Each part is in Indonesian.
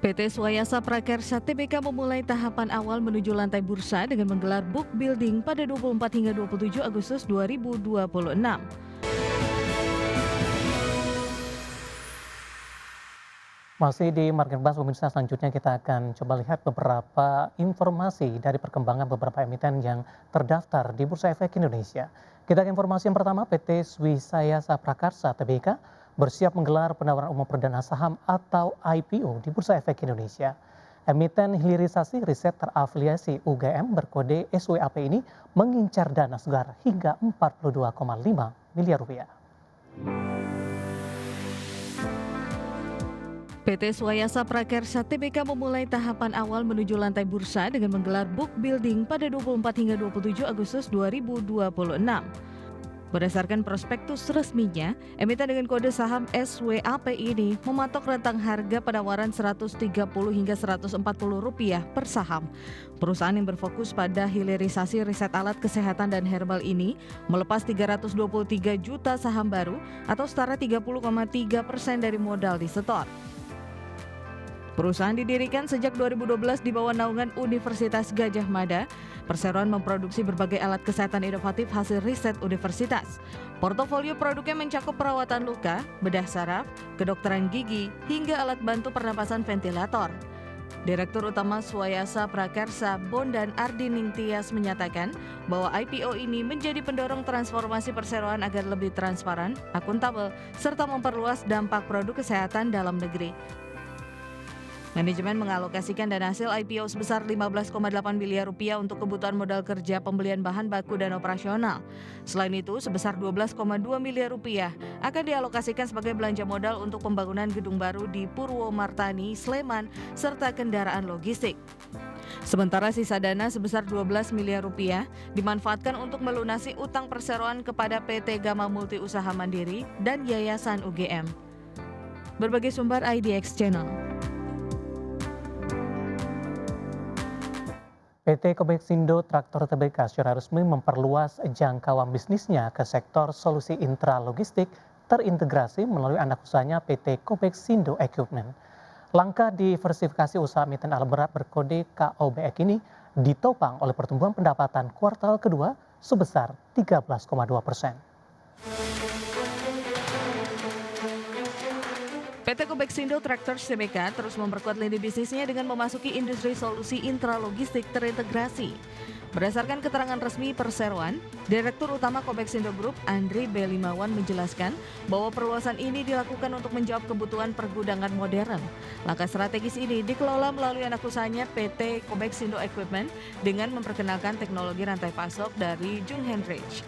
PT Swayasa Prakarsa Tbk memulai tahapan awal menuju lantai bursa dengan menggelar book building pada 24 hingga 27 Agustus 2026. Masih di Market Buzz, pemirsa, selanjutnya kita akan coba lihat beberapa informasi dari perkembangan beberapa emiten yang terdaftar di Bursa Efek Indonesia. Kita ke informasi yang pertama, PT Swayasa Prakarsa Tbk bersiap menggelar penawaran umum perdana saham atau IPO di Bursa Efek Indonesia. Emiten hilirisasi riset terafiliasi UGM berkode SWAP ini mengincar dana segar hingga 42,5 miliar rupiah. PT Swayasa Prakarsa Tbk memulai tahapan awal menuju lantai bursa dengan menggelar book building pada 24 hingga 27 Agustus 2026. Berdasarkan prospektus resminya, emiten dengan kode saham SWAP ini mematok rentang harga penawaran Rp130 hingga Rp140 per saham. Perusahaan yang berfokus pada hilirisasi riset alat kesehatan dan herbal ini melepas 323 juta saham baru atau setara 30,3% dari modal disetor. Perusahaan didirikan sejak 2012 di bawah naungan Universitas Gadjah Mada. Perseroan memproduksi berbagai alat kesehatan inovatif hasil riset universitas. Portofolio produknya mencakup perawatan luka, bedah saraf, kedokteran gigi, hingga alat bantu pernapasan ventilator. Direktur Utama Swayasa Prakarsa Bondan Ardining Tias menyatakan bahwa IPO ini menjadi pendorong transformasi perseroan agar lebih transparan, akuntabel, serta memperluas dampak produk kesehatan dalam negeri. Manajemen mengalokasikan dana hasil IPO sebesar Rp15,8 miliar untuk kebutuhan modal kerja pembelian bahan baku dan operasional. Selain itu, sebesar Rp12,2 miliar akan dialokasikan sebagai belanja modal untuk pembangunan gedung baru di Purwomartani, Sleman, serta kendaraan logistik. Sementara sisa dana sebesar Rp12 miliar dimanfaatkan untuk melunasi utang perseroan kepada PT Gama Multi Usaha Mandiri dan Yayasan UGM. Berbagai sumber IDX Channel. PT Kobeksindo Traktor Tbk secara resmi memperluas jangkauan bisnisnya ke sektor solusi intralogistik terintegrasi melalui anak usahanya PT Kobeksindo Equipment. Langkah diversifikasi usaha emiten alat berat berkode KOBEK ini ditopang oleh pertumbuhan pendapatan kuartal kedua sebesar 13,2%. PT Kobeksindo Traktor Tbk terus memperkuat lini bisnisnya dengan memasuki industri solusi intralogistik terintegrasi. Berdasarkan keterangan resmi perseroan, Direktur Utama Kobeksindo Group Andri B. Limawan menjelaskan bahwa perluasan ini dilakukan untuk menjawab kebutuhan pergudangan modern. Langkah strategis ini dikelola melalui anak usahanya PT Kobeksindo Equipment dengan memperkenalkan teknologi rantai pasok dari Jung Hendrich.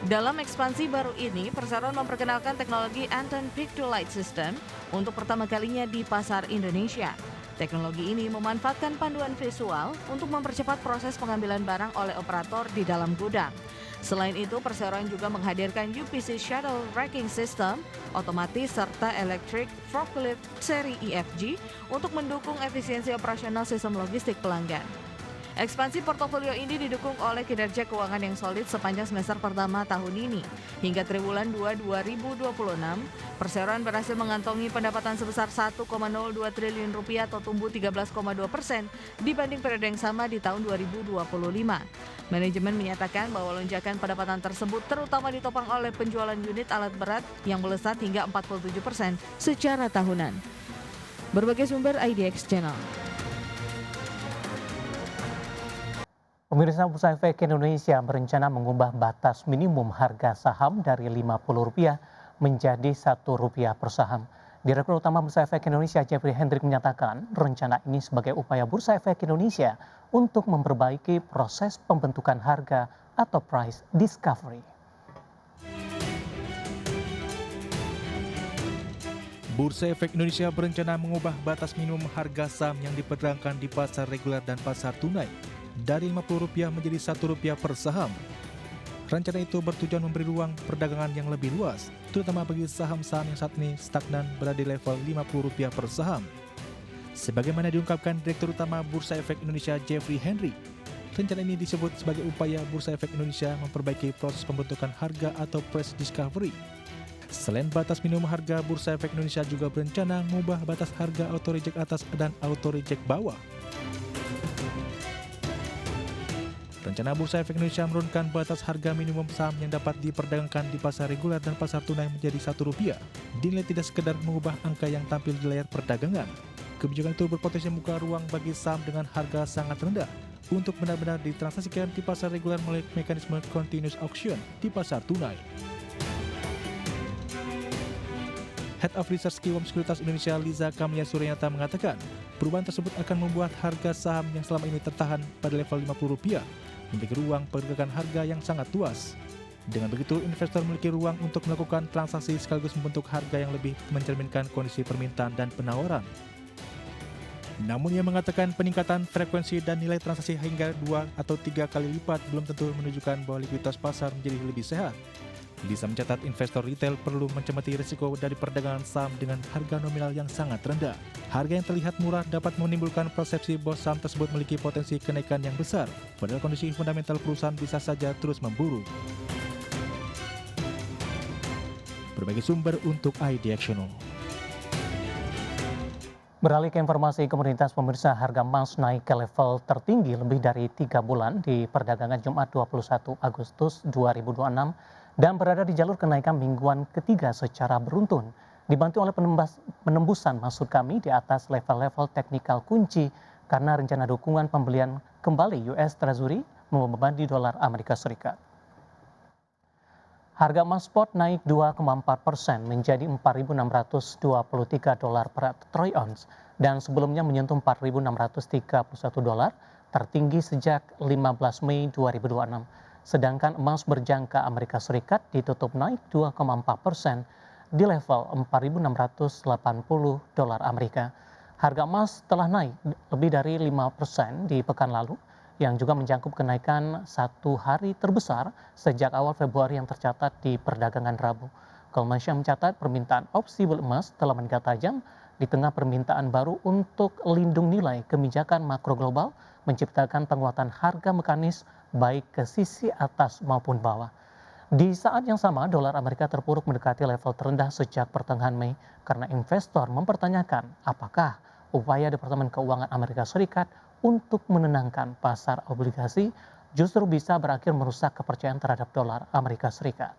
Dalam ekspansi baru ini, perseroan memperkenalkan teknologi Anton Pick-to-Light System untuk pertama kalinya di pasar Indonesia. Teknologi ini memanfaatkan panduan visual untuk mempercepat proses pengambilan barang oleh operator di dalam gudang. Selain itu, perseroan juga menghadirkan UPC Shuttle Racking System, otomatis serta Electric Forklift seri EFG untuk mendukung efisiensi operasional sistem logistik pelanggan. Ekspansi portofolio ini didukung oleh kinerja keuangan yang solid sepanjang semester pertama tahun ini. Hingga triwulan 2 2026, perseroan berhasil mengantongi pendapatan sebesar Rp1,02 triliun atau tumbuh 13,2% dibanding periode yang sama di tahun 2025. Manajemen menyatakan bahwa lonjakan pendapatan tersebut terutama ditopang oleh penjualan unit alat berat yang melesat hingga 47% secara tahunan. Berbagai sumber IDX Channel. Pemirsa, Bursa Efek Indonesia berencana mengubah batas minimum harga saham dari Rp50 menjadi Rp1 per saham. Direktur Utama Bursa Efek Indonesia Jeffrey Hendrik menyatakan rencana ini sebagai upaya Bursa Efek Indonesia untuk memperbaiki proses pembentukan harga atau price discovery. Bursa Efek Indonesia berencana mengubah batas minimum harga saham yang diperdagangkan di pasar reguler dan pasar tunai dari Rp50 menjadi Rp1 per saham. Rencana itu bertujuan memberi ruang perdagangan yang lebih luas, terutama bagi saham-saham yang saat ini stagnan berada di level Rp50 per saham. Sebagaimana diungkapkan Direktur Utama Bursa Efek Indonesia Jeffrey Hendrik, rencana ini disebut sebagai upaya Bursa Efek Indonesia memperbaiki proses pembentukan harga atau price discovery. Selain batas minimum harga, Bursa Efek Indonesia juga berencana mengubah batas harga auto reject atas dan auto reject bawah. Rencana Bursa Efek Indonesia menurunkan batas harga minimum saham yang dapat diperdagangkan di pasar reguler dan pasar tunai menjadi Rp1, dinilai tidak sekedar mengubah angka yang tampil di layar perdagangan. Kebijakan itu berpotensi membuka ruang bagi saham dengan harga sangat rendah untuk benar-benar ditransaksikan di pasar reguler melalui mekanisme continuous auction di pasar tunai. Head of Research Kiwam Sekuritas Indonesia Liza Kamlia Suryata mengatakan, perubahan tersebut akan membuat harga saham yang selama ini tertahan pada level Rp50 memiliki ruang pergerakan harga yang sangat luas. Dengan begitu, investor memiliki ruang untuk melakukan transaksi sekaligus membentuk harga yang lebih mencerminkan kondisi permintaan dan penawaran. Namun ia mengatakan peningkatan frekuensi dan nilai transaksi hingga 2 atau 3 kali lipat belum tentu menunjukkan bahwa likuiditas pasar menjadi lebih sehat. Lisa mencatat investor retail perlu mencermati risiko dari perdagangan saham dengan harga nominal yang sangat rendah. Harga yang terlihat murah dapat menimbulkan persepsi bahwa saham tersebut memiliki potensi kenaikan yang besar, padahal kondisi fundamental perusahaan bisa saja terus memburuk. Berbagai sumber untuk iDiactional. Beralih ke informasi komoditas, pemirsa, harga emas naik ke level tertinggi lebih dari 3 bulan di perdagangan Jumat 21 Agustus 2026 dan berada di jalur kenaikan mingguan ketiga secara beruntun, dibantu oleh penembusan maksud kami di atas level-level teknikal kunci karena rencana dukungan pembelian kembali US Treasury membebani dolar Amerika Serikat. Harga emas spot naik 2,4% menjadi $4.623 per troy ounce dan sebelumnya menyentuh $4.631, tertinggi sejak 15 Mei 2026. Sedangkan emas berjangka Amerika Serikat ditutup naik 2,4% di level $4.680 Amerika. Harga emas telah naik lebih dari 5% di pekan lalu, yang juga mencakup kenaikan satu hari terbesar sejak awal Februari yang tercatat di perdagangan Rabu. Goldman Sachs mencatat permintaan opsi emas telah meningkat tajam di tengah permintaan baru untuk lindung nilai kebijakan makro global menciptakan penguatan harga mekanis baik ke sisi atas maupun bawah. Di saat yang sama, dolar Amerika terpuruk mendekati level terendah sejak pertengahan Mei karena investor mempertanyakan apakah upaya Departemen Keuangan Amerika Serikat untuk menenangkan pasar obligasi justru bisa berakhir merusak kepercayaan terhadap dolar Amerika Serikat.